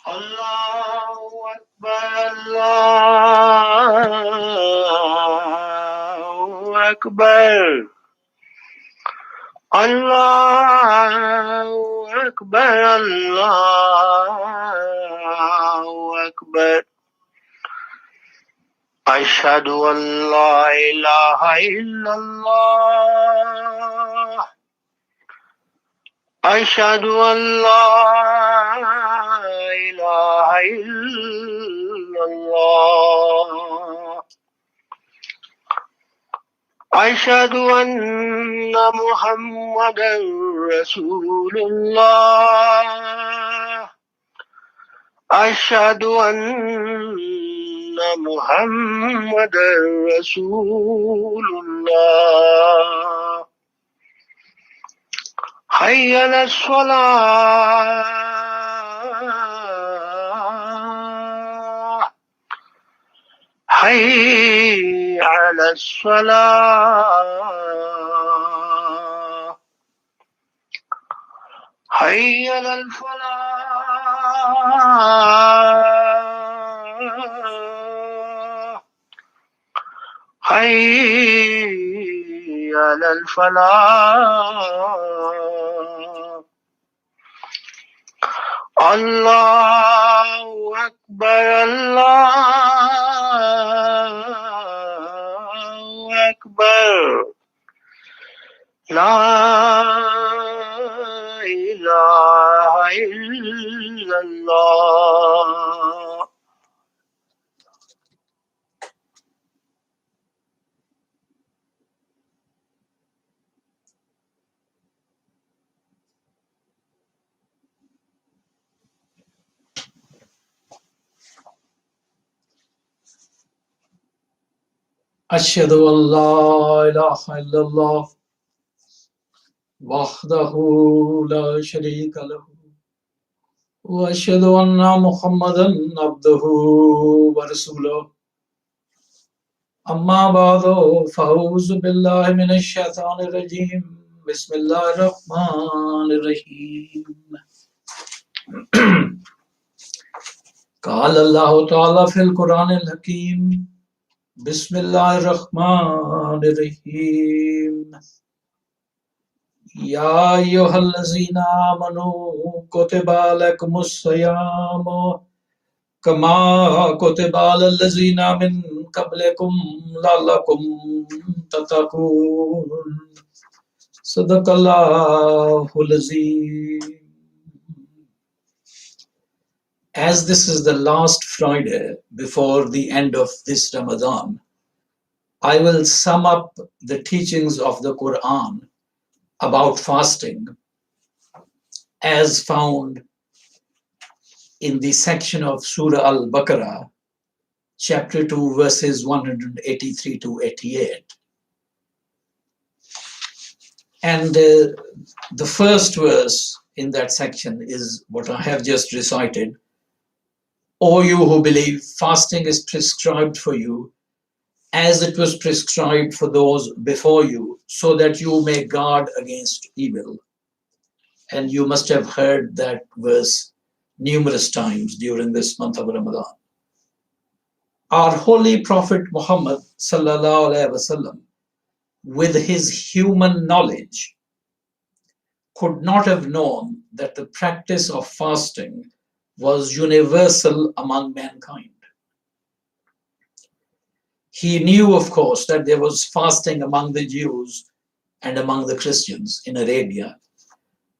Allahu Akbar, Allahu Akbar, Allahu Akbar, Allahu Akbar. Ashhadu an la ilaha illallah. Ashhadu an la ilaha illallah. Ashhadu anna Muhammadan Rasulullah. Ashhadu anna Muhammadan Rasulullah. Hayya ala salah. Hayya ala salah. Hayya ala falah. Hayya ala falah. Allahu Akbar, Allahu Akbar. La ilaha illallah. أشهد أن لا إله إلا الله وحده لا شريك له وأشهد أن محمدا عبده ورسوله أما بعد فأعوذ بالله من الشيطان الرجيم بسم الله الرحمن الرحيم قال الله تعالى في القرآن الحكيم بسم الله الرحمن الرحيم يا أيها الذين آمنوا كتب عليكم الصيام كما كتب على الذين من قبلكم لعلكم تتقون صدق الله العظيم. As this is the last Friday before the end of this Ramadan, I will sum up the teachings of the Quran about fasting as found in the section of Surah Al-Baqarah, chapter 2, verses 183 to 88. And the first verse in that section is what I have just recited. O you who believe, fasting is prescribed for you as it was prescribed for those before you, so that you may guard against evil. And you must have heard that verse numerous times during this month of Ramadan. Our holy Prophet Muhammad sallallahu alaihi wasallam, with his human knowledge, could not have known that the practice of fasting was universal among mankind. He knew, of course, that there was fasting among the Jews and among the Christians in Arabia,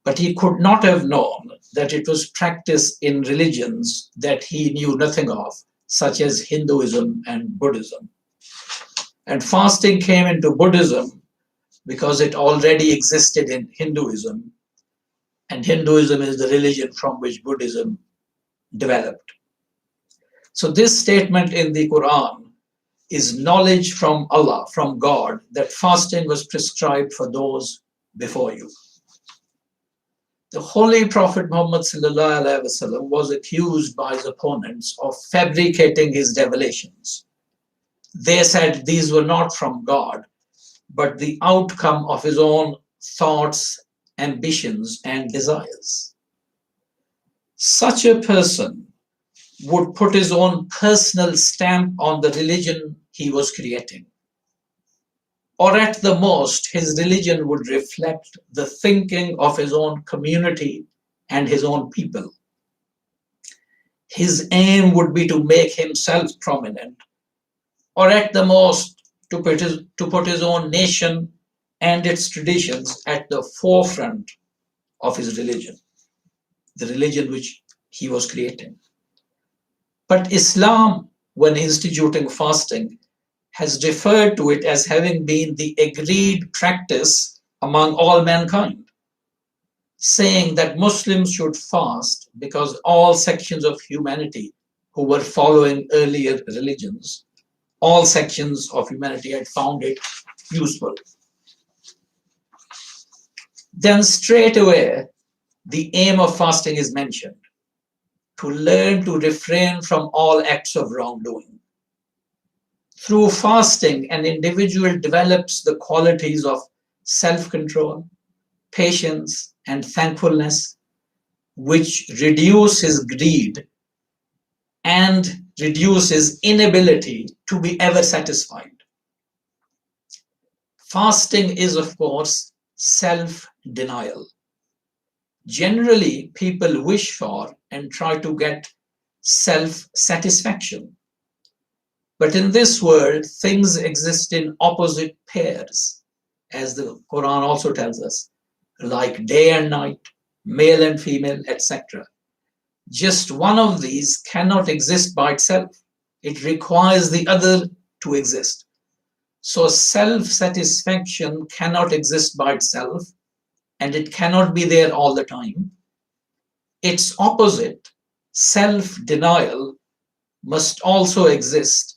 but he could not have known that it was practiced in religions that he knew nothing of, such as Hinduism and Buddhism. And fasting came into Buddhism because it already existed in Hinduism, and Hinduism is the religion from which Buddhism developed. So this statement in the Quran is knowledge from Allah, from God, that fasting was prescribed for those before you. The Holy Prophet Muhammad ﷺ was accused by his opponents of fabricating his revelations. They said these were not from God, but the outcome of his own thoughts, ambitions, and desires. Such a person would put his own personal stamp on the religion he was creating. Or at the most, his religion would reflect the thinking of his own community and his own people. His aim would be to make himself prominent, or at the most, to put his own nation and its traditions at the forefront of his religion, the religion which he was creating. But Islam, when instituting fasting, has referred to it as having been the agreed practice among all mankind, saying that Muslims should fast because all sections of humanity who were following earlier religions, all sections of humanity had found it useful. Then straight away, the aim of fasting is mentioned: to learn to refrain from all acts of wrongdoing. Through fasting, an individual develops the qualities of self-control, patience, and thankfulness, which reduce his greed and reduce his inability to be ever satisfied. Fasting is, of course, self-denial. Generally, people wish for and try to get self-satisfaction. But in this world, things exist in opposite pairs, as the Quran also tells us, like day and night, male and female, etc. Just one of these cannot exist by itself. It requires the other to exist. So self-satisfaction cannot exist by itself, and it cannot be there all the time. Its opposite, self-denial, must also exist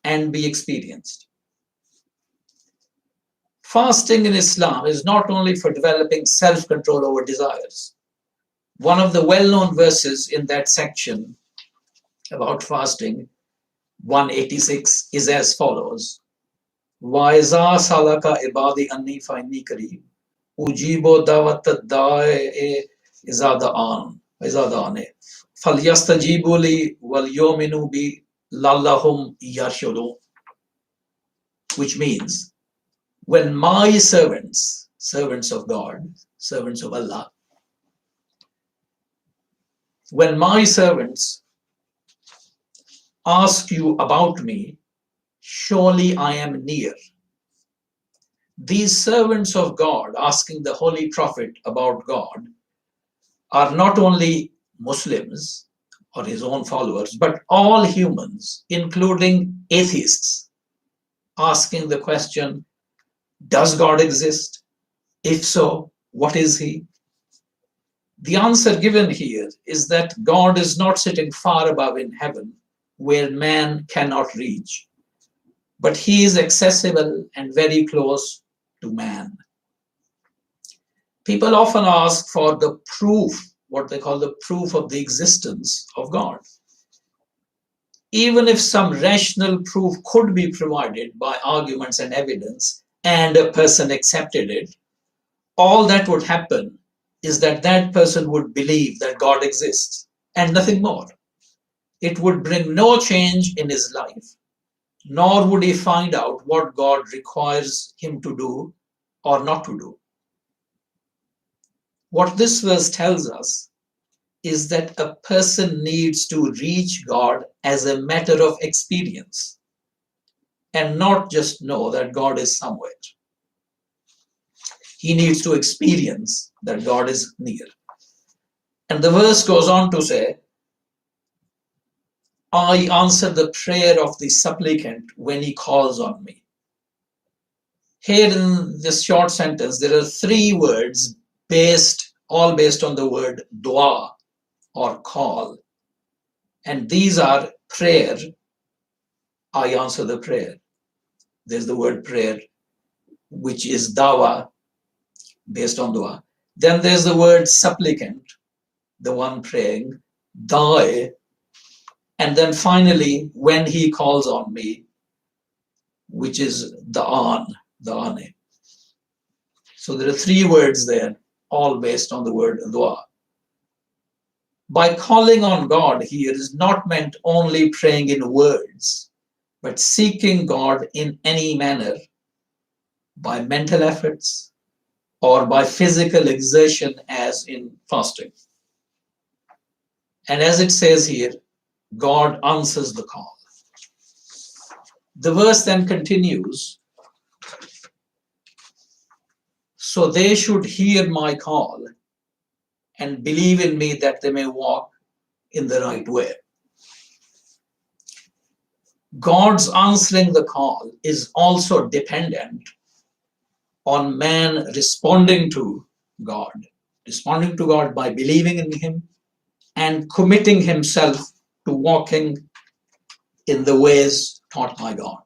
and be experienced. Fasting in Islam is not only for developing self-control over desires. One of the well-known verses in that section about fasting, 186, is as follows: وَإِذَا سَأَلَكَ عِبَادِي أَنِّي فَإِنِّي قَرِيبٌ أُجِيبُ دَعْوَةَ الدَّاعِ إِذَا دَعَانِ فَلْيَسْتَجِيبُوا لِي وَلْيُؤْمِنُوا بِي لَعَلَّهُمْ يَرْشُدُونَ. Which means, when my servants, servants of God, servants of Allah, when my servants ask you about me, surely I am near. These servants of God asking the Holy Prophet about God are not only Muslims or his own followers, but all humans, including atheists, asking the question, does God exist? If so, what is he? The answer given here is that God is not sitting far above in heaven where man cannot reach, but he is accessible and very close to man. People often ask for the proof, what they call the proof of the existence of God. Even if some rational proof could be provided by arguments and evidence, and a person accepted it, all that would happen is that that person would believe that God exists and nothing more. It would bring no change in his life, nor would he find out what God requires him to do or not to do. What this verse tells us is that a person needs to reach God as a matter of experience and not just know that God is somewhere. He needs to experience that God is near. And the verse goes on to say, I answer the prayer of the supplicant when he calls on me. Here in this short sentence, there are three words all based on the word dua or call. And these are prayer, I answer the prayer. There's the word prayer, which is dawa, based on dua. Then there's the word supplicant, the one praying, da'i. And then finally, when he calls on me, which is da'an, da'ane. So there are three words there, all based on the word dua. By calling on God here is not meant only praying in words, but seeking God in any manner, by mental efforts or by physical exertion, as in fasting. And as it says here, God answers the call. The verse then continues, so they should hear my call and believe in me that they may walk in the right way. God's answering the call is also dependent on man responding to God by believing in him and committing himself to walking in the ways taught by God.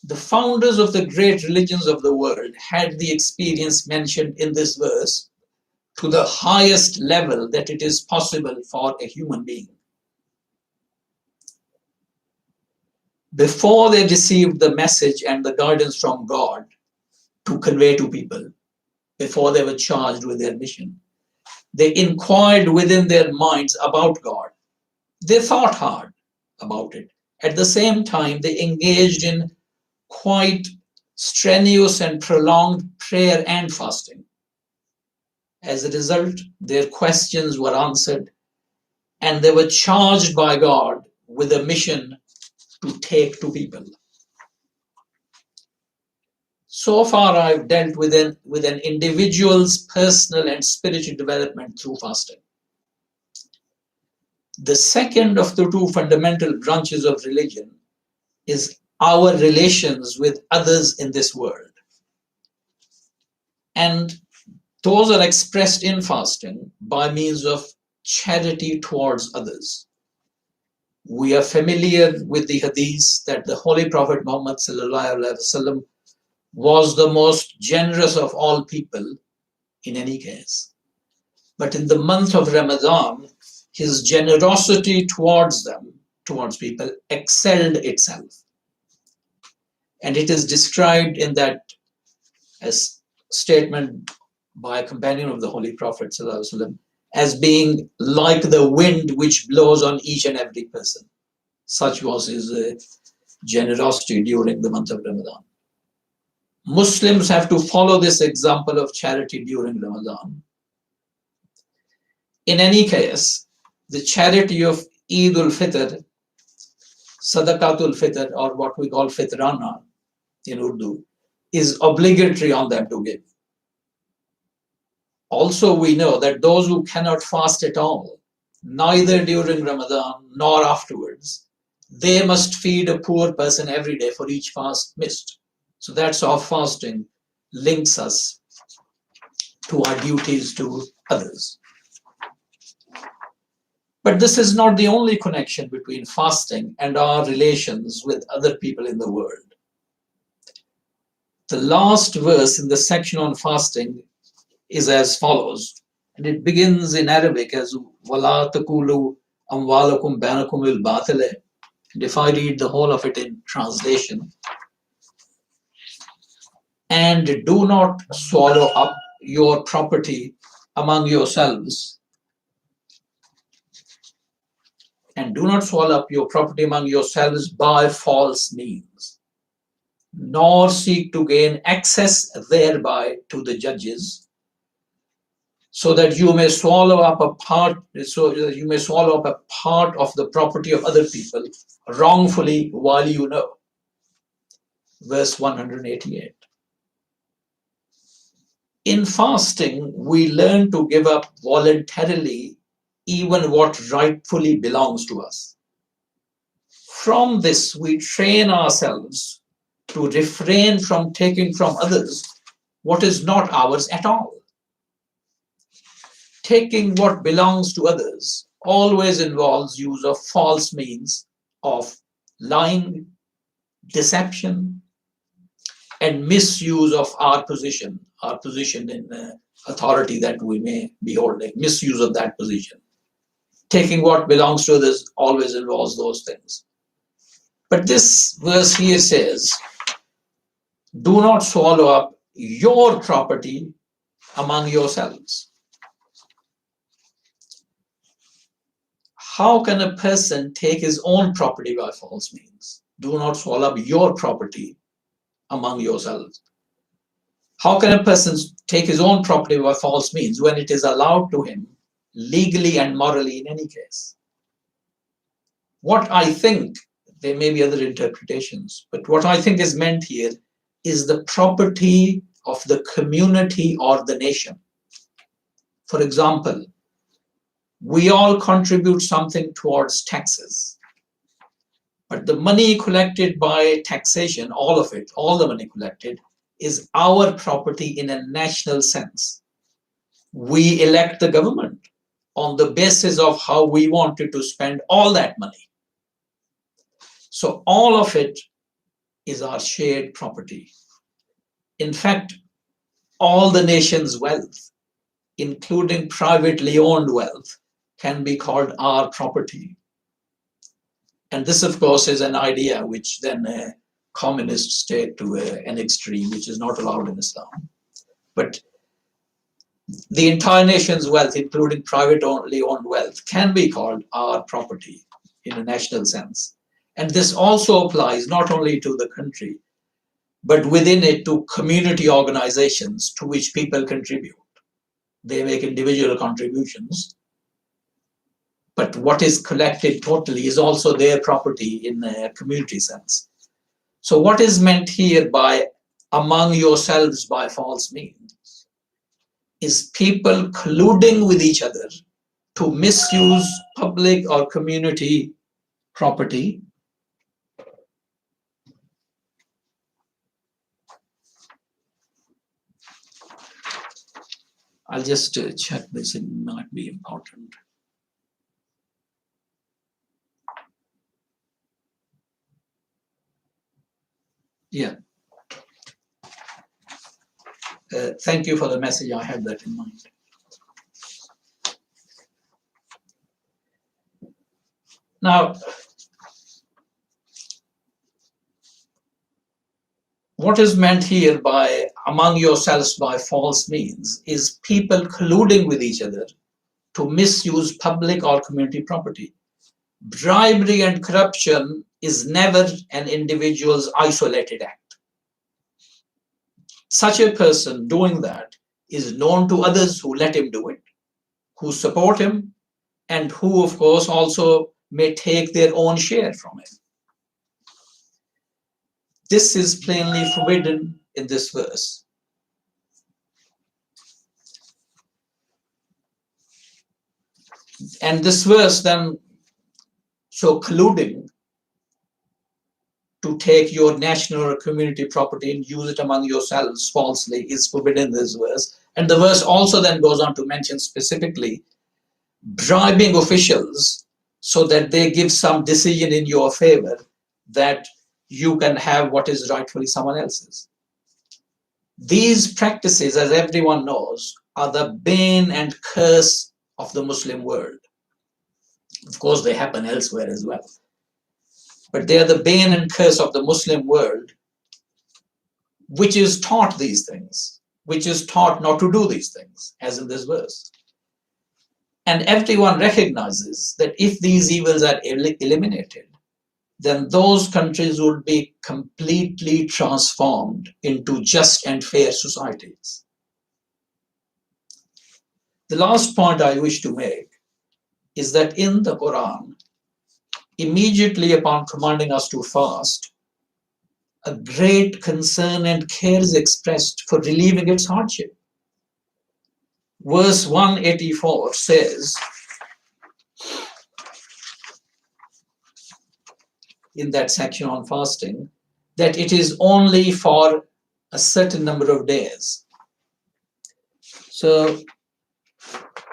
The founders of the great religions of the world had the experience mentioned in this verse to the highest level that it is possible for a human being. Before they received the message and the guidance from God to convey to people, before they were charged with their mission, they inquired within their minds about God. They thought hard about it. At the same time, they engaged in quite strenuous and prolonged prayer and fasting. As a result, their questions were answered, and they were charged by God with a mission to take to people. So far, I've dealt with an individual's personal and spiritual development through fasting. The second of the two fundamental branches of religion is our relations with others in this world. And those are expressed in fasting by means of charity towards others. We are familiar with the hadith that the Holy Prophet Muhammad ﷺ was the most generous of all people in any case. But in the month of Ramadan, his generosity towards people, excelled itself. And it is described in that as statement by a companion of the Holy Prophet ﷺ as being like the wind which blows on each and every person. Such was his generosity during the month of Ramadan. Muslims have to follow this example of charity during Ramadan. In any case, the charity of Eid al-Fitr, Sadaqatul Fitr, or what we call Fitrana in Urdu, is obligatory on them to give. Also, we know that those who cannot fast at all, neither during Ramadan nor afterwards, they must feed a poor person every day for each fast missed. So that's how fasting links us to our duties to others. But this is not the only connection between fasting and our relations with other people in the world. The last verse in the section on fasting is as follows, and it begins in Arabic as وَلَا تَكُولُوا أَمْوَالَكُمْ بَيْنَكُمْ بِالْبَاطِلِ. And if I read the whole of it in translation, and do not swallow up your property among yourselves, and do not swallow up your property among yourselves by false means, nor seek to gain access thereby to the judges, so that you may swallow up a part of the property of other people wrongfully while you know. Verse 188. In fasting, we learn to give up voluntarily even what rightfully belongs to us. From this, we train ourselves to refrain from taking from others what is not ours at all. Taking what belongs to others always involves use of false means of lying, deception, and misuse of our position in authority that we may be holding, misuse of that position. Taking what belongs to others always involves those things. But this verse here says, do not swallow up your property among yourselves. how can a person take his own property by false means? Do not swallow up your property among yourselves. How can a person take his own property by false means when it is allowed to him legally and morally in any case? What I think, there may be other interpretations, but what I think is meant here is the property of the community or the nation. For example, we all contribute something towards taxes, but the money collected by taxation, all of it, all the money collected, is our property in a national sense. We elect the government on the basis of how we wanted to spend all that money. So all of it is our shared property. In fact, all the nation's wealth, including privately owned wealth, can be called our property. And this, of course, is an idea which then a communist state to an extreme, which is not allowed in Islam. But the entire nation's wealth, including privately owned wealth, can be called our property in a national sense. And this also applies not only to the country, but within it to community organizations to which people contribute. They make individual contributions, but what is collected totally is also their property in a community sense. So what is meant here by among yourselves by false means is people colluding with each other to misuse public or community property. I'll just check this, it might be important. Yeah. Thank you for the message. I had that in mind. Now, what is meant here by among yourselves by false means is people colluding with each other to misuse public or community property. Bribery and corruption is never an individual's isolated act. Such a person doing that is known to others who let him do it, who support him, and who, of course, also may take their own share from it. This is plainly forbidden in this verse. And this verse then, so colluding to take your national or community property and use it among yourselves falsely is forbidden in this verse. And the verse also then goes on to mention specifically bribing officials so that they give some decision in your favor that you can have what is rightfully someone else's. These practices, as everyone knows, are the bane and curse of the Muslim world. Of course, they happen elsewhere as well. But they are the bane and curse of the Muslim world, which is taught these things, which is taught not to do these things, as in this verse. And everyone recognizes that if these evils are eliminated, then those countries would be completely transformed into just and fair societies. The last point I wish to make is that in the Quran, immediately upon commanding us to fast, a great concern and care is expressed for relieving its hardship. Verse 184 says, in that section on fasting, that it is only for a certain number of days. So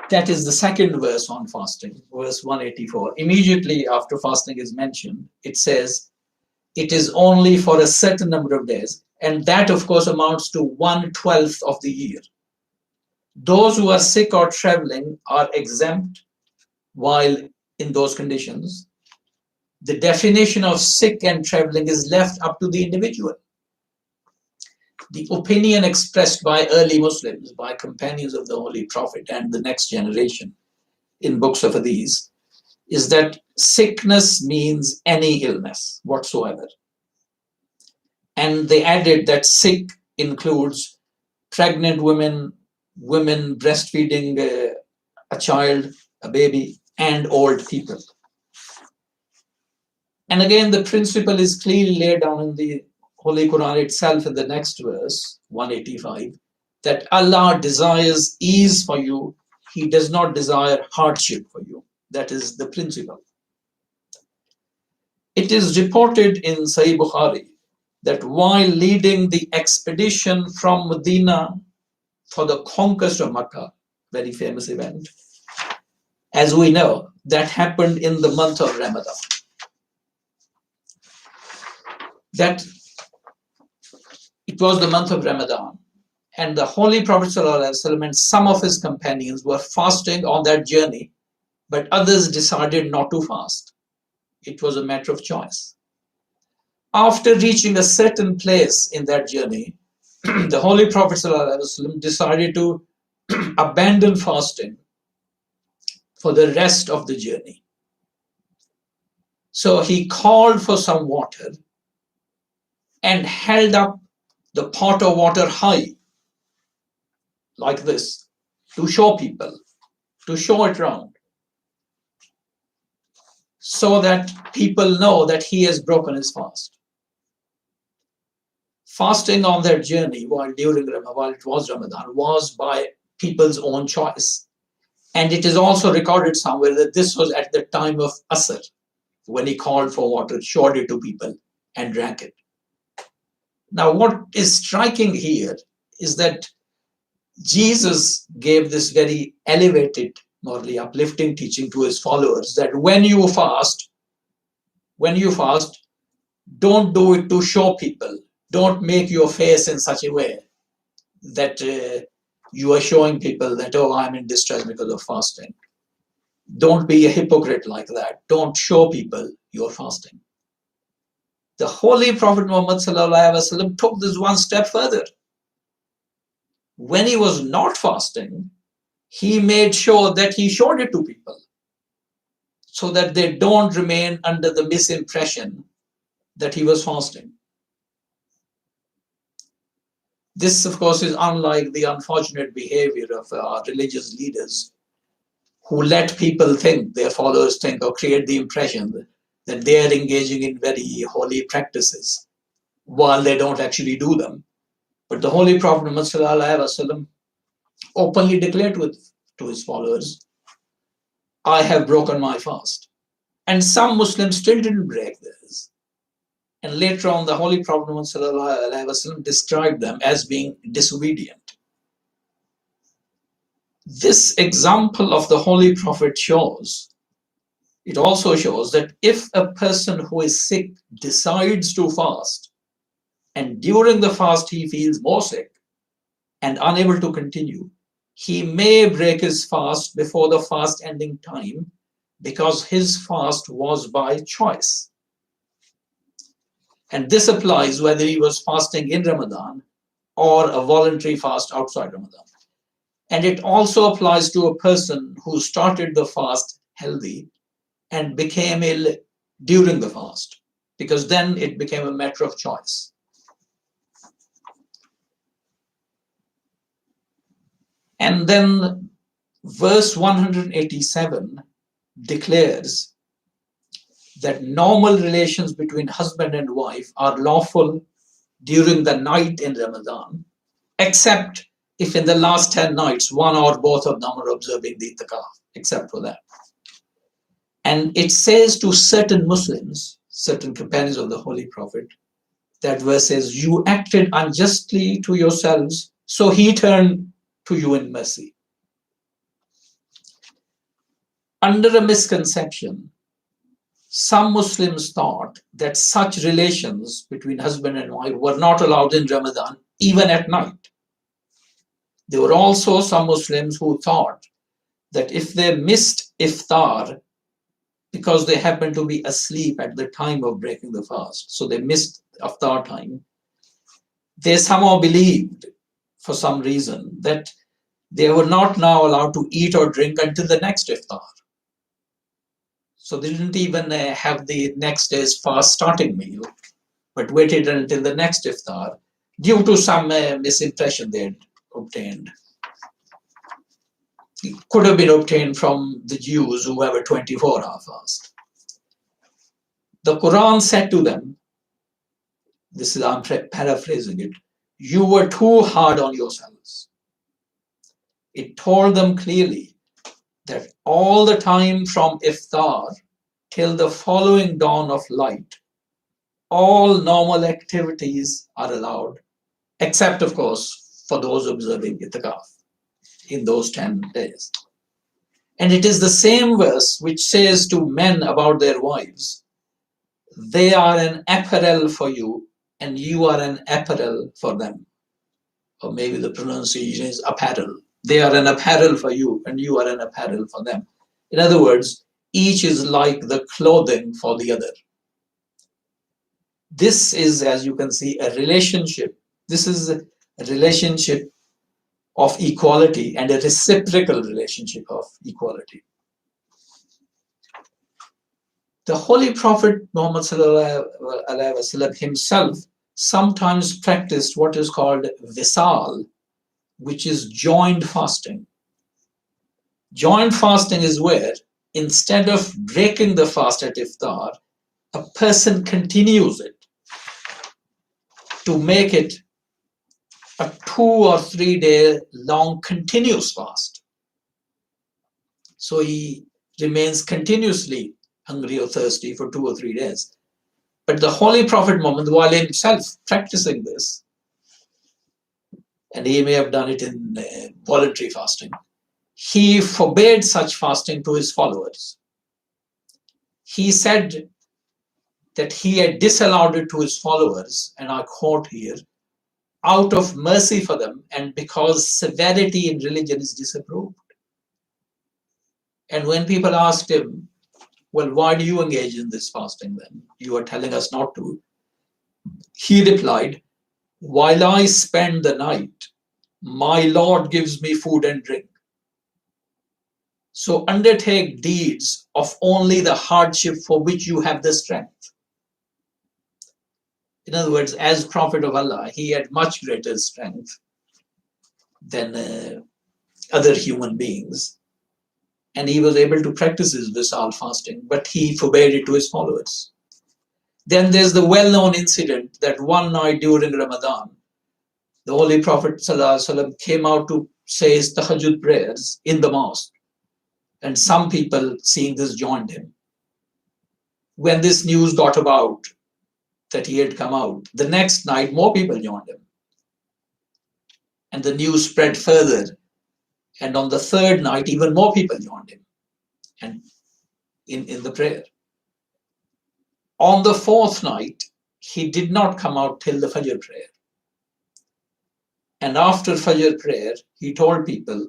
that is the second verse on fasting, verse 184. Immediately after fasting is mentioned, it says, it is only for a certain number of days. And that, of course, amounts to 1/12 of the year. Those who are sick or traveling are exempt while in those conditions. The definition of sick and traveling is left up to the individual. The opinion expressed by early Muslims, by companions of the Holy Prophet and the next generation in books of Hadith, is that sickness means any illness whatsoever. And they added that sick includes pregnant women, women breastfeeding a child, a baby, and old people. And again, the principle is clearly laid down in the Holy Quran itself in the next verse, 185, that Allah desires ease for you. He does not desire hardship for you. That is the principle. It is reported in Sahih Bukhari that while leading the expedition from Medina for the conquest of Makkah, very famous event, as we know, that happened in the month of Ramadan. That it was the month of Ramadan, and the Holy Prophet ﷺ and some of his companions were fasting on that journey, but others decided not to fast. It was a matter of choice. After reaching a certain place in that journey, the Holy Prophet ﷺ decided to abandon fasting for the rest of the journey. So he called for some water and held up the pot of water high, like this, to show people, to show it around, so that people know that he has broken his fast. Fasting on their journey while it was Ramadan was by people's own choice. And it is also recorded somewhere that this was at the time of Asr, when he called for water, showed it to people, and drank it. Now, what is striking here is that Jesus gave this very elevated, morally uplifting teaching to his followers that when you fast, don't do it to show people. Don't make your face in such a way that you are showing people that, oh, I'm in distress because of fasting. Don't be a hypocrite like that. Don't show people you're fasting. The Holy Prophet Muhammad ﷺ took this one step further. When he was not fasting, he made sure that he showed it to people so that they don't remain under the misimpression that he was fasting. This, of course, is unlike the unfortunate behavior of our religious leaders who let people think, their followers think, or create the impression that they are engaging in very holy practices while they don't actually do them. But the Holy Prophet Muhammad ﷺ openly declared to his followers, I have broken my fast. And some Muslims still didn't break theirs. And later on, the Holy Prophet Muhammad ﷺ described them as being disobedient. This example of the Holy Prophet it also shows that if a person who is sick decides to fast, and during the fast he feels more sick and unable to continue, he may break his fast before the fast ending time because his fast was by choice. And this applies whether he was fasting in Ramadan or a voluntary fast outside Ramadan. And it also applies to a person who started the fast healthy and became ill during the fast, because then it became a matter of choice. And then verse 187 declares that normal relations between husband and wife are lawful during the night in Ramadan, except if in the last 10 nights, one or both of them are observing the itikaf, except for that. And it says to certain Muslims, certain companions of the Holy Prophet, that verse says, you acted unjustly to yourselves, so he turned to you in mercy. Under a misconception, some Muslims thought that such relations between husband and wife were not allowed in Ramadan, even at night. There were also some Muslims who thought that if they missed iftar because they happened to be asleep at the time of breaking the fast, so they missed iftar time, they somehow believed for some reason that they were not now allowed to eat or drink until the next iftar. So they didn't even have the next day's fast starting meal, but waited until the next iftar due to some misimpression they had obtained. It could have been obtained from the Jews who have a 24-hour fast. The Quran said to them, this is, I'm paraphrasing it, you were too hard on yourselves. It told them clearly that all the time from iftar till the following dawn of light, all normal activities are allowed, except, of course, for those observing itikaf in those 10 days. And it is the same verse which says to men about their wives, they are an apparel for you, and you are an apparel for them. Or maybe the pronunciation is apparel. They are an apparel for you, and you are an apparel for them. In other words, each is like the clothing for the other. This is, as you can see, a relationship. This is a relationship of equality and a reciprocal relationship of equality. The Holy Prophet Muhammad himself sometimes practiced what is called visal, which is joint fasting. Joint fasting is where, instead of breaking the fast at iftar, a person continues it to make it a 2 or 3 day long continuous fast. So he remains continuously hungry or thirsty for 2 or 3 days. But the Holy Prophet Muhammad, while himself practicing this, and he may have done it in voluntary fasting, he forbade such fasting to his followers. He said that he had disallowed it to his followers, and I quote here, out of mercy for them and because severity in religion is disapproved. And when people asked him, well, why do you engage in this fasting then? You are telling us not to. He replied, while I spend the night, my Lord gives me food and drink. So undertake deeds of only the hardship for which you have the strength. In other words, as Prophet of Allah, he had much greater strength than other human beings. And he was able to practice his visal fasting, but he forbade it to his followers. Then there's the well-known incident that one night during Ramadan, the Holy Prophet ﷺ came out to say his tahajjud prayers in the mosque. And some people, seeing this, joined him. When this news got about that he had come out, the next night more people joined him. And the news spread further. And on the third night, even more people joined him and in the prayer. On the fourth night, he did not come out till the Fajr prayer. And after Fajr prayer, he told people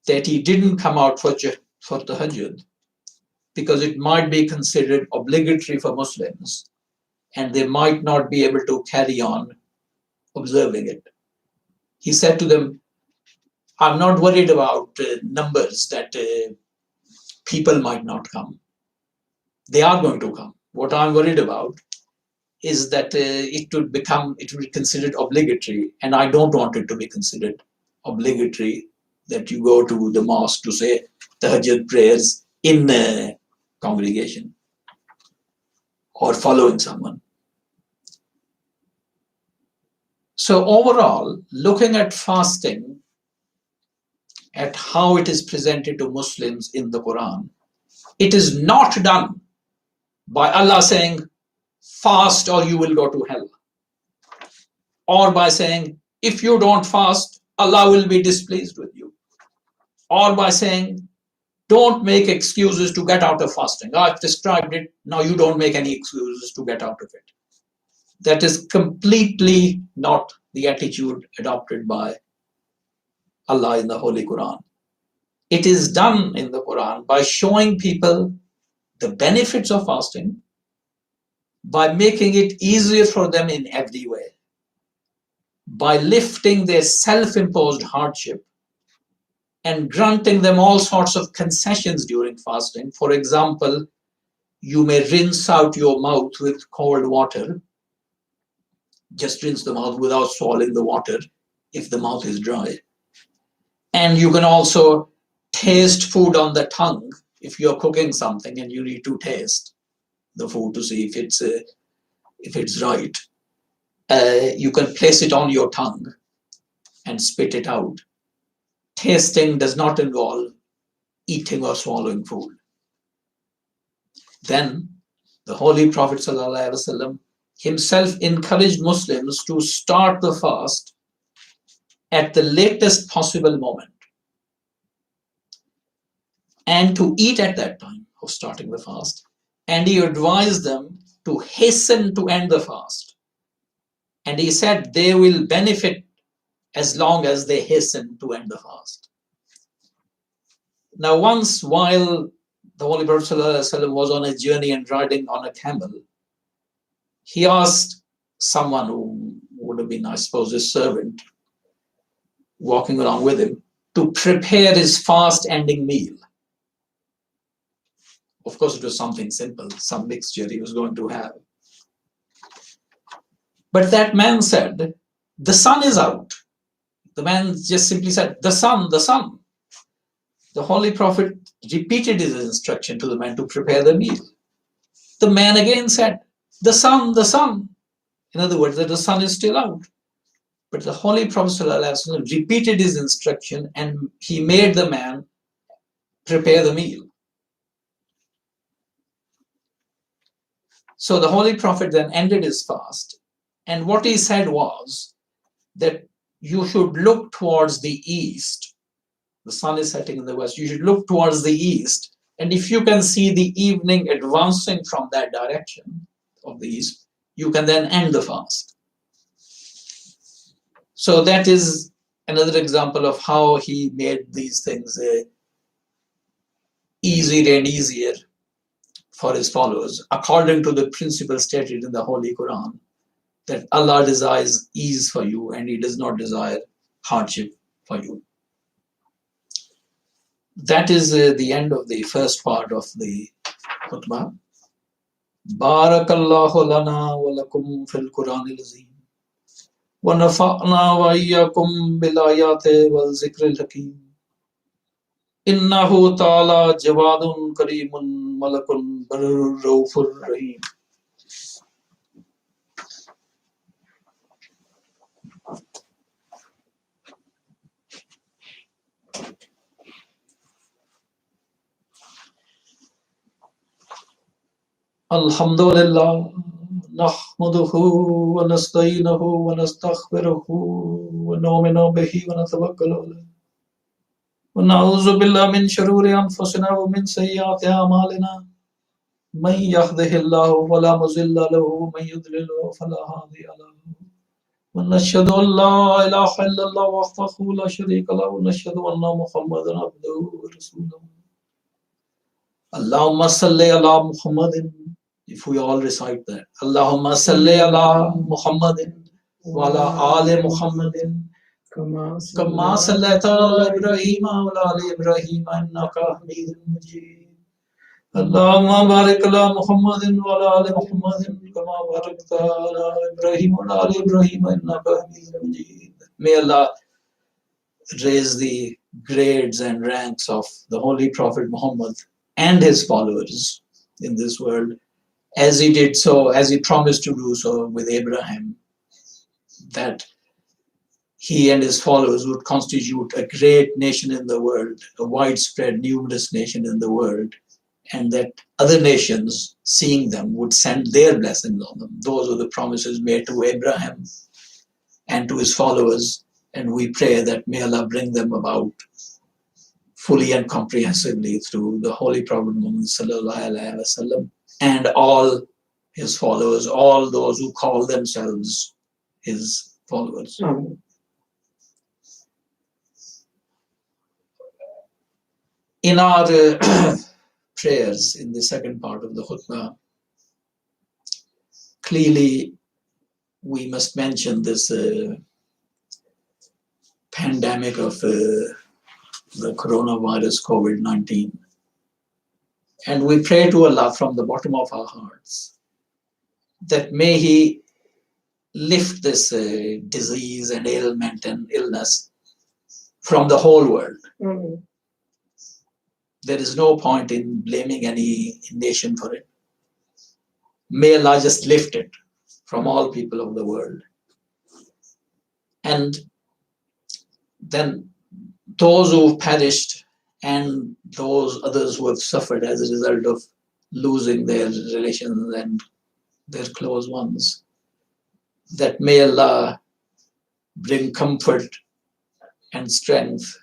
that he didn't come out for tahajjud because it might be considered obligatory for Muslims and they might not be able to carry on observing it. He said to them, I'm not worried about numbers that people might not come. They are going to come. What I'm worried about is that it would be considered obligatory, and I don't want it to be considered obligatory that you go to the mosque to say tahajjud prayers in a congregation or following someone. So overall, looking at fasting, at how it is presented to Muslims in the Quran, it is not done by Allah saying, fast or you will go to hell. Or by saying, if you don't fast, Allah will be displeased with you. Or by saying, don't make excuses to get out of fasting. I've described it, now you don't make any excuses to get out of it. That is completely not the attitude adopted by Allah in the Holy Quran. It is done in the Quran by showing people the benefits of fasting, by making it easier for them in every way, by lifting their self-imposed hardship and granting them all sorts of concessions during fasting. For example, You may rinse out your mouth with cold water. Just rinse the mouth without swallowing the water if the mouth is dry. And you can also taste food on the tongue if you're cooking something and you need to taste the food to see if it's right. You can place it on your tongue and spit it out. Tasting does not involve eating or swallowing food. Then the Holy Prophet ﷺ himself encouraged Muslims to start the fast at the latest possible moment and to eat at that time of starting the fast. And he advised them to hasten to end the fast. And he said they will benefit as long as they hasten to end the fast. Now, once while the Holy Prophet ﷺ was on a journey and riding on a camel, he asked someone who would have been, I suppose, his servant, walking along with him, to prepare his fast-ending meal. Of course, it was something simple, some mixture he was going to have. But that man said, the sun is out. The man just simply said, the sun, the sun. The Holy Prophet repeated his instruction to the man to prepare the meal. The man again said, the sun, the sun. In other words, that the sun is still out. But the Holy Prophet ﷺ repeated his instruction and he made the man prepare the meal. So the Holy Prophet then ended his fast. And what he said was that you should look towards the east. The sun is setting in the west. You should look towards the east. And if you can see the evening advancing from that direction of the east, you can then end the fast. So that is another example of how he made these things easier and easier for his followers, according to the principle stated in the Holy Quran, that Allah desires ease for you and He does not desire hardship for you. That is the end of the first part of the khutbah. Barakallahu lana wa lakum fil Quranil Azim. Wa nafa'na wa iyyakum bil ayati wal zikril hakim. Innahu ta'ala jawadun karimun malakun barraufur rahim. Alhamdulillah, nahmaduhu wa nasta'inuhu wa nastaghfiruhu wa nu'minu bihi wa natawakkalu alayhi. Wa na'udzu billahi min shururi anfusina wa min sayyiati a'malina. Man yahdihillahu fala mudilla lahu wa man yudlil fala hadiya lahu. Wa nashhadu an la ilaha illallah wahdahu la sharika lahu wa nashhadu anna Muhammadan abduhu wa rasuluhu. Allahumma salli ala Muhammadin. If we all recite that, Allahumma salli ala Muhammadin wa ala ali Muhammadin kama sallaita ala Ibrahim wa ala ali Ibrahim innaka Hamidum Majid. Allahumma barik ala Muhammadin wa ala ali Muhammadin kama barakta ala Ibrahim wa ala ali Ibrahim innaka Hamidum Majid. May Allah raise the grades and ranks of the Holy Prophet Muhammad and his followers in this world, as he did so, as he promised to do so with Abraham, that he and his followers would constitute a great nation in the world, a widespread, numerous nation in the world, and that other nations, seeing them, would send their blessings on them. Those are the promises made to Abraham and to his followers, and we pray that may Allah bring them about fully and comprehensively through the Holy Prophet Muhammad sallallahu alaihi wasallam and all his followers, all those who call themselves his followers. In our prayers in the second part of the khutbah, clearly we must mention this pandemic of the coronavirus, COVID-19. And we pray to Allah from the bottom of our hearts that may He lift this disease and ailment and illness from the whole world. There is no point in blaming any nation for it. May Allah just lift it from all people of the world. And then those who've perished and those others who have suffered as a result of losing their relations and their close ones, that may Allah bring comfort and strength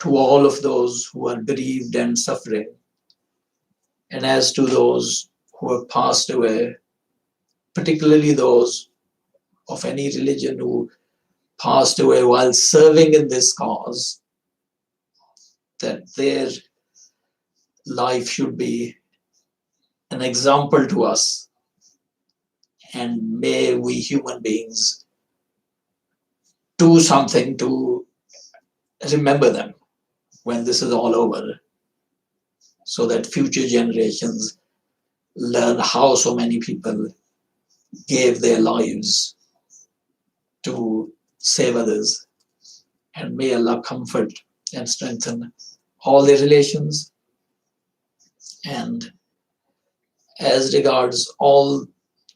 to all of those who are bereaved and suffering. And as to those who have passed away, particularly those of any religion who passed away while serving in this cause, that their life should be an example to us. And may we human beings do something to remember them when this is all over, so that future generations learn how so many people gave their lives to save others. And may Allah comfort and strengthen all their relations. And as regards all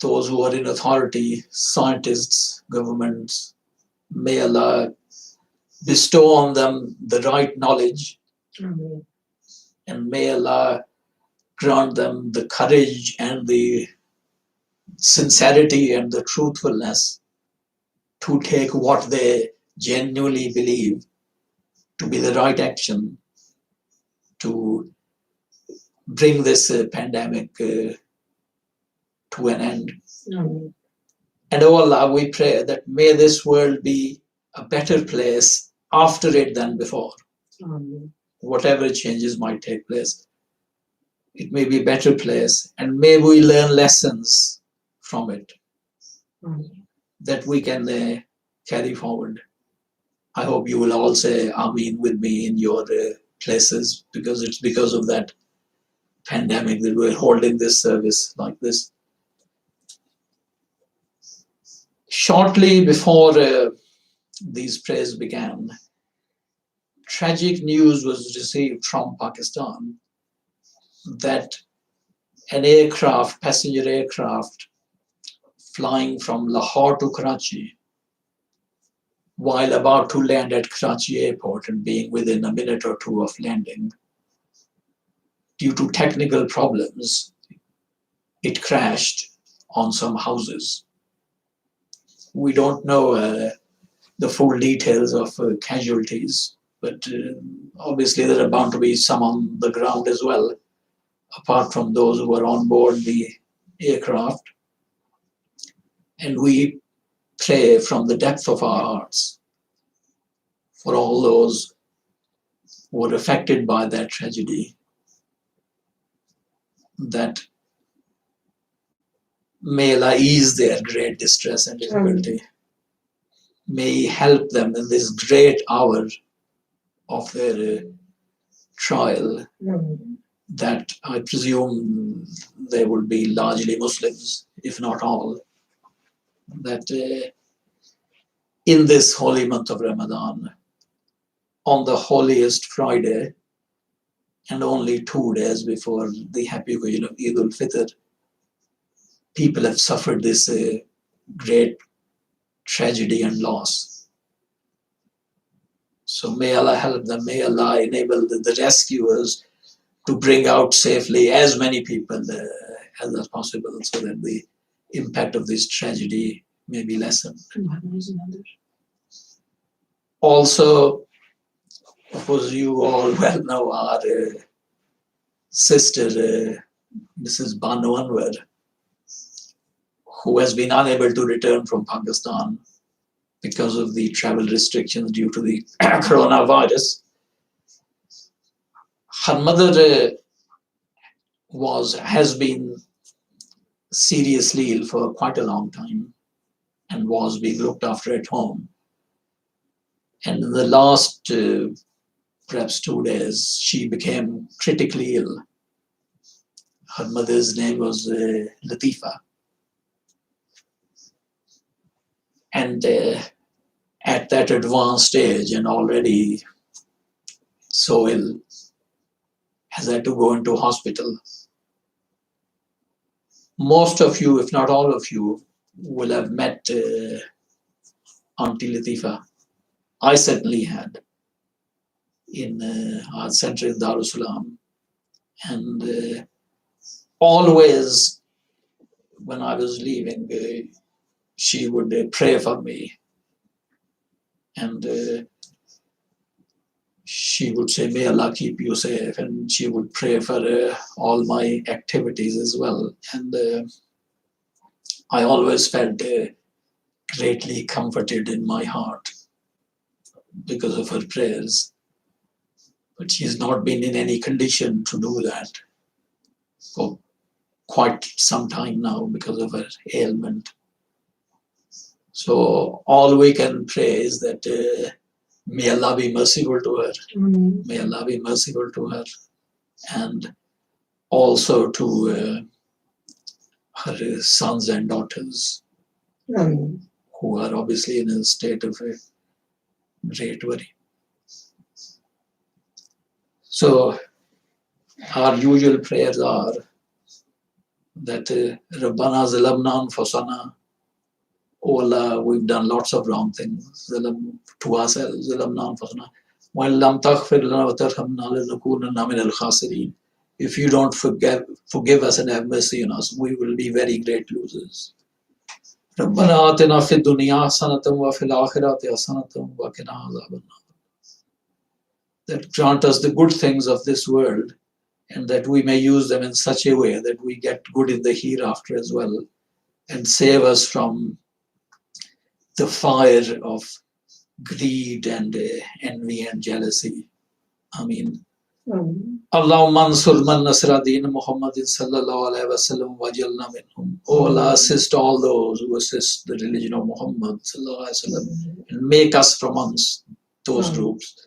those who are in authority, scientists, governments, may Allah bestow on them the right knowledge. And may Allah grant them the courage and the sincerity and the truthfulness to take what they genuinely believe to be the right action to bring this pandemic to an end. And oh Allah, we pray that may this world be a better place after it than before. Whatever changes might take place, it may be a better place, and may we learn lessons from it that we can carry forward. I hope you will all say Ameen with me in your places, because it's because of that pandemic that we're holding this service like this. Shortly before these prayers began, tragic news was received from Pakistan that an aircraft, passenger aircraft, flying from Lahore to Karachi, while about to land at Karachi airport and being within a minute or two of landing, due to technical problems, it crashed on some houses. We don't know the full details of casualties, but obviously there are bound to be some on the ground as well, apart from those who were on board the aircraft. And we pray from the depth of our hearts for all those who were affected by that tragedy, that may Allah ease their great distress and difficulty. May He help them in this great hour of their trial, that I presume they will be largely Muslims, if not all, that in this holy month of Ramadan, on the holiest Friday, and only 2 days before the happy occasion of Eid al-Fitr, people have suffered this great tragedy and loss. So may Allah help them, may Allah enable the rescuers to bring out safely as many people as possible, so that the impact of this tragedy may be lessened. Also, of course, you all well know our sister, Mrs. Banu Anwar, who has been unable to return from Pakistan because of the travel restrictions due to the coronavirus. Her mother has been seriously ill for quite a long time and was being looked after at home. And in the last perhaps 2 days, she became critically ill. Her mother's name was Latifa. And at that advanced age and already so ill, has had to go into hospital. Most of you, if not all of you, will have met Auntie Latifa. I certainly had in our center in Darussalam. And always when I was leaving, she would pray for me. And she would say, may Allah keep you safe. And she would pray for all my activities as well. And I always felt greatly comforted in my heart because of her prayers. But she's not been in any condition to do that for quite some time now because of her ailment. So all we can pray is that may Allah be merciful to her. May Allah be merciful to her. And also to her sons and daughters who are obviously in a state of great worry. So our usual prayers are that Rabbana zalamna anfusana. Oh Allah, we've done lots of wrong things to ourselves. Zalamna anfusana. Wa lam taghfir lana wa tarhamna lanakunanna min al-khasirin. If you don't forgive us and have mercy on us, we will be very great losers. ربنا آتنا في الدنيا حسنة وفي الآخرة حسنة وقنا عذاب النار. That grant us the good things of this world and that we may use them in such a way that we get good in the hereafter as well, and save us from the fire of greed and envy and jealousy. Ameen. Allahumma ansur man nasra deen Muhammadin sallallahu alayhi wa sallam wajalna minhum. Oh Allah, assist all those who assist the religion of Muhammad sallallahu alayhi wa sallam and make us from amongst those groups.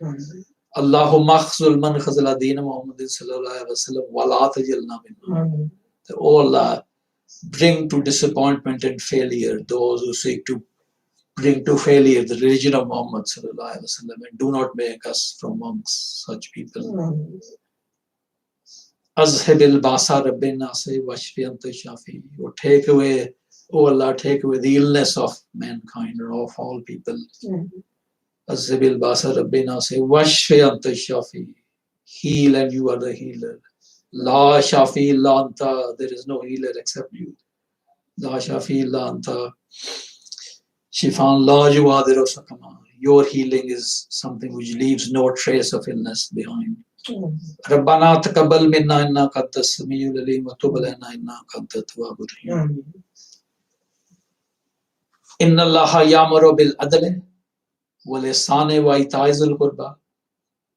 Allahumma khzul man khazala deen Muhammadin sallallahu alayhi wa sallam wala tajalna minhum. Oh Allah, bring to disappointment and failure those who seek to bring to failure the religion of Muhammad sallallahu alaihi wasallam, and do not make us from amongst such people. Azhibil basa rabbina se washfi anta shafi. Or take away, oh Allah, take away the illness of mankind or of all people. Azhibil basa rabbina se washfi anta shafi. Heal and you are the healer. La shafi illa anta. There is no healer except you. La shafi illa anta. Shifan la yuadiru sakama. Your healing is something which leaves no trace of illness behind. Rabbana taqabbal minna innaka antas samiul alim wa tub alaina innaka antat tawwabur rahim. Inna Allaha ya'muru bil adli wal ihsani wa ita'i zil qurba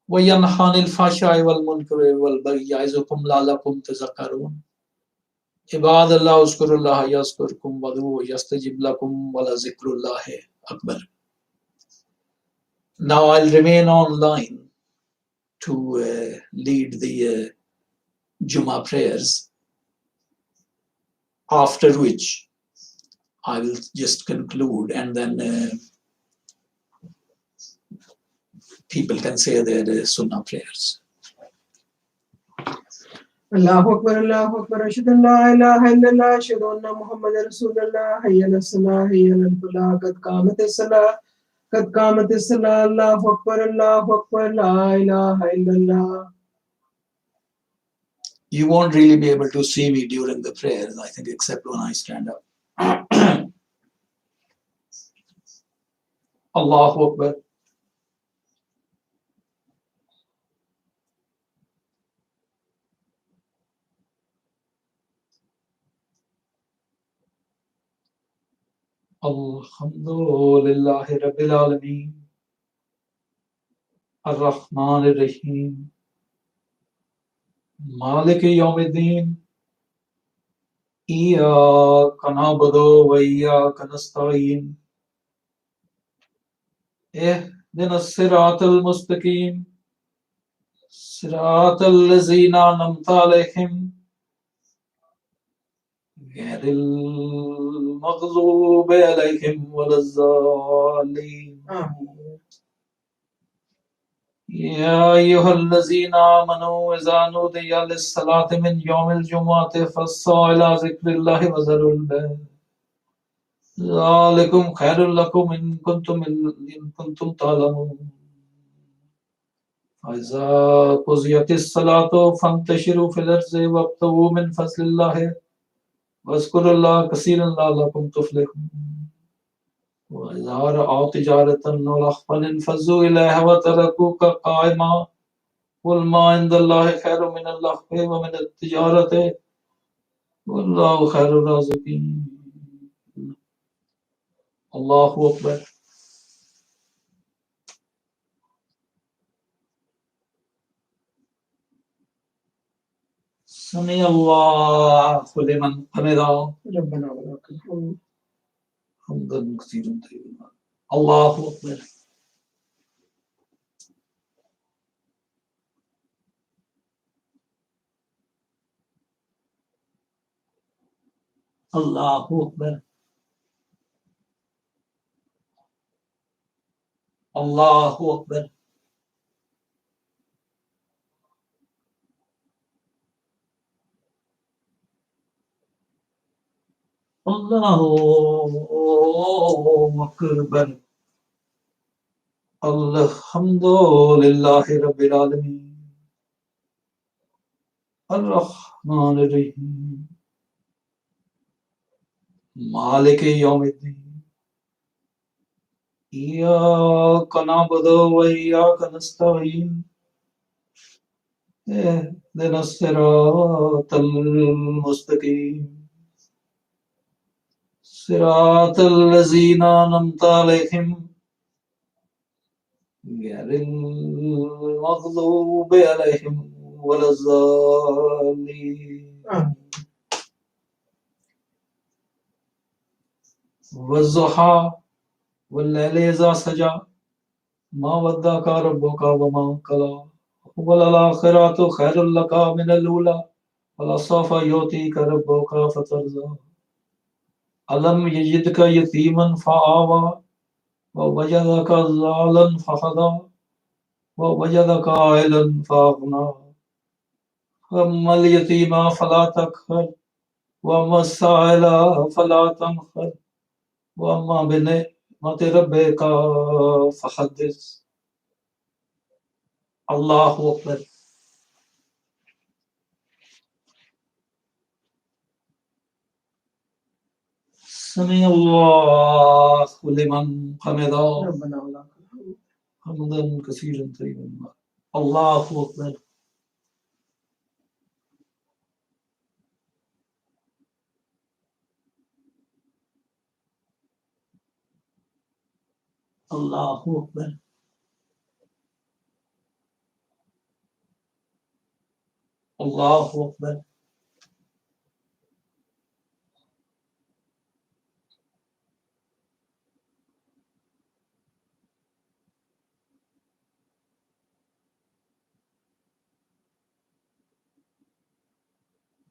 wa yanha 'anil fahsha'i wal munkari wal baghi ya'izukum la'allakum tadhakkarun. Ibadallah uzkurullah yazkurkum wad'uhu yastajib lakum wa la zikrullahi akbar. Now I'll remain online to lead the Jummah prayers, after which I will just conclude, and then people can say their Sunnah prayers. Allahu Akbar, Ashhadu an la ilaha illallah, Ashhadu anna Muhammadan Rasulullah, Hayya ala salah, Hayya ala falah, qad qamatis salah, Allahu Akbar, la ilaha illallah. You won't really be able to see me during the prayers, I think, except when I stand up. Allahu Akbar. Alhamdulillahi Rabbil Alameen. Ar-Rahman Ar-Rahim. Maliki Yawmiddin. Iyyaka na'budu wa iyyaka nasta'in. Ihdina as-siratal mustaqim. Siratal ladzina an'amta alayhim. غير المغضوب عليهم ولا الضالين. آمين. يا أيها الذين آمنوا إذا نودي للصلاة من يوم الجمعة فاسعوا إلى ذكر الله وذروا البيع ذلكم خير لكم إن كنتم تعلمون. فإذا قضيت الصلاة فانتشروا في الأرض وابتغوا من فضل الله واذكروا الله كثيرا لعلكم تفلحون. وإذا رأوا تجارة أو لهوا انفضوا إليها وتركوك قائما قل ما عند الله خير من اللهو ومن التجارة والله خير الرازقين. الله أكبر. سمع الله لمن حمده ربنا ولك الحمد. حمدا كثيرا طيبا. الله أكبر. الله أكبر. الله أكبر. الله أكبر. الحمد لله رب العالمين الرحمن الرحيم مالك يوم الدين إياك نعبد وإياك نستعين اهدنا الصراط المستقيم صراط الذين أنعمت عليهم غير المغضوب عليهم ولا الضالين. آمين. والضحى والليل إذا سجى ما ودعك ربك وما قلى وللآخرة خير لك من الأولى ولسوف يعطيك ربك فترضى. ألم يجدك يتيما فآوى ووجدك ضالا فهدى ووجدك عائلا فأغنى فأما اليتيم فلا تقهر وأما السائل فلا تنهر وأما بنعمة ربك فحدث. الله أكبر. سمع الله لمن حمده ربنا ولك الحمد. حمدا كثيرا طيبا. الله أكبر. الله أكبر. الله أكبر.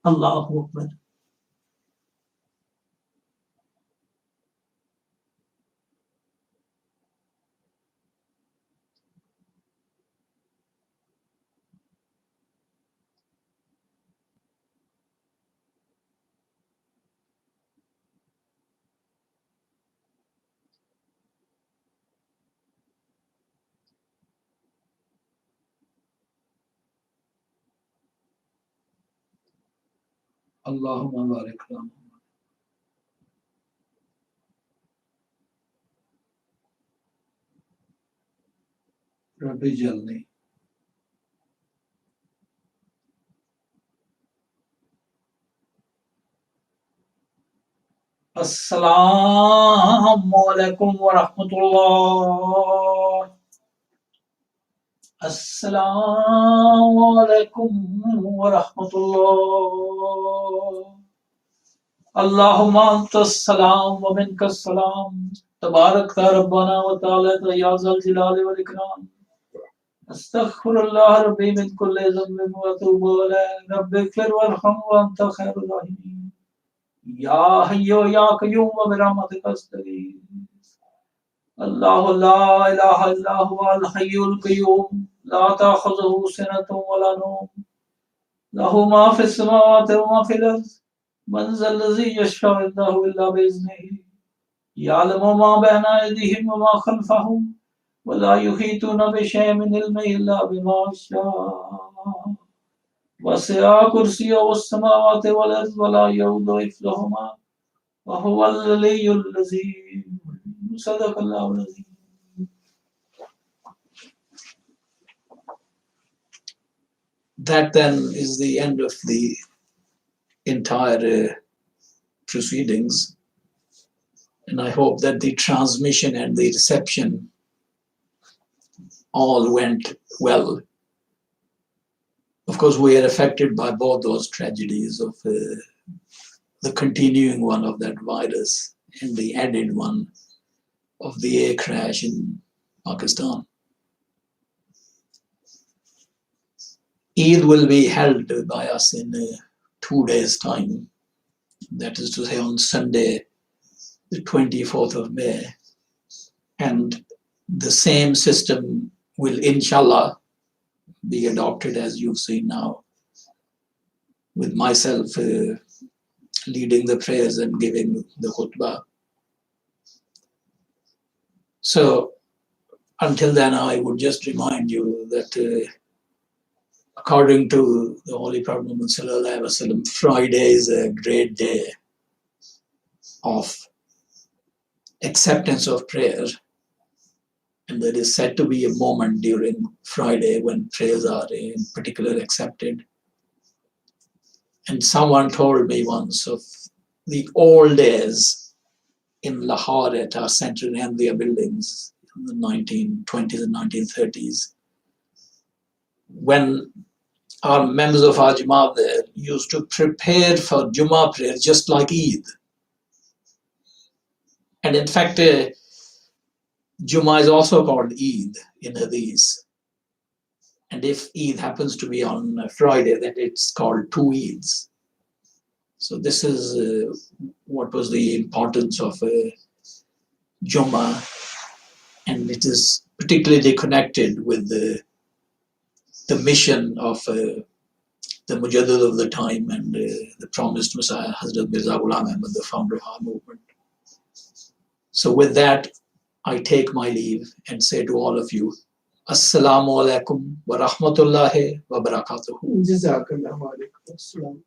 الله أكبر. اللهم بارك لنا. رب اجعلني السلام علیکم ورحمۃ اللہ. السلام علیکم ورحمۃ اللہ. اللہم انت السلام ومنک السلام تبارک ربنا وتعالى یا ذا الجلال والاکرام. استغفر اللہ ربی من کل ذنب واتوب الیہ. رب اغفر وارحم وانت خیر الراحمین. Ya Hayyu Ya Qayyum wa bi rahmatika astaghith. Allahu la ilaha illa huwa al-hayyul qayyum la ta'khudhuhu sinatun wa la nawm lahu ma fis samawati wa ma fil ard man zal ladhi yashfa'u indahu illa bi iznihi ya'lamu ma bayna aydihim wa ma khalfahum wa la yuhituna bi shay'in min ilmihi illa bima sha'a wasi'a kursiyuhu as-samawati wal ard wa la ya'uduhu hifdhuhuma wa huwa al-'aliyyul 'azim. Sadaqallahu al-'azim. That then is the end of the entire proceedings. And I hope that the transmission and the reception all went well. Of course, we are affected by both those tragedies of the continuing one of that virus and the added one of the air crash in Pakistan. Eid will be held by us in 2 days' time. That is to say, on Sunday, the 24th of May. And the same system will, inshallah, be adopted as you've seen now, with myself leading the prayers and giving the khutbah. So, until then, I would just remind you that according to the Holy Prophet Muhammad Sallallahu Alaihi Wasallam, Friday is a great day of acceptance of prayer. And there is said to be a moment during Friday when prayers are in particular accepted. And someone told me once of the old days in Lahore at our Central Ahmadiyya buildings in the 1920s and 1930s, when our members of our Jamaat there used to prepare for Jummah prayer just like Eid. And in fact, Jummah is also called Eid in Hadith. And if Eid happens to be on Friday, then it's called two Eids. So this is what was the importance of Jummah. And it is particularly connected with the mission of the Mujaddid of the time and the promised Messiah, Hazrat Mirza Ghulam Ahmad, the founder of our movement. So with that, I take my leave and say to all of you, Assalamu alaikum wa rahmatullahi wa barakatuhu. Jazakallahu alaikum.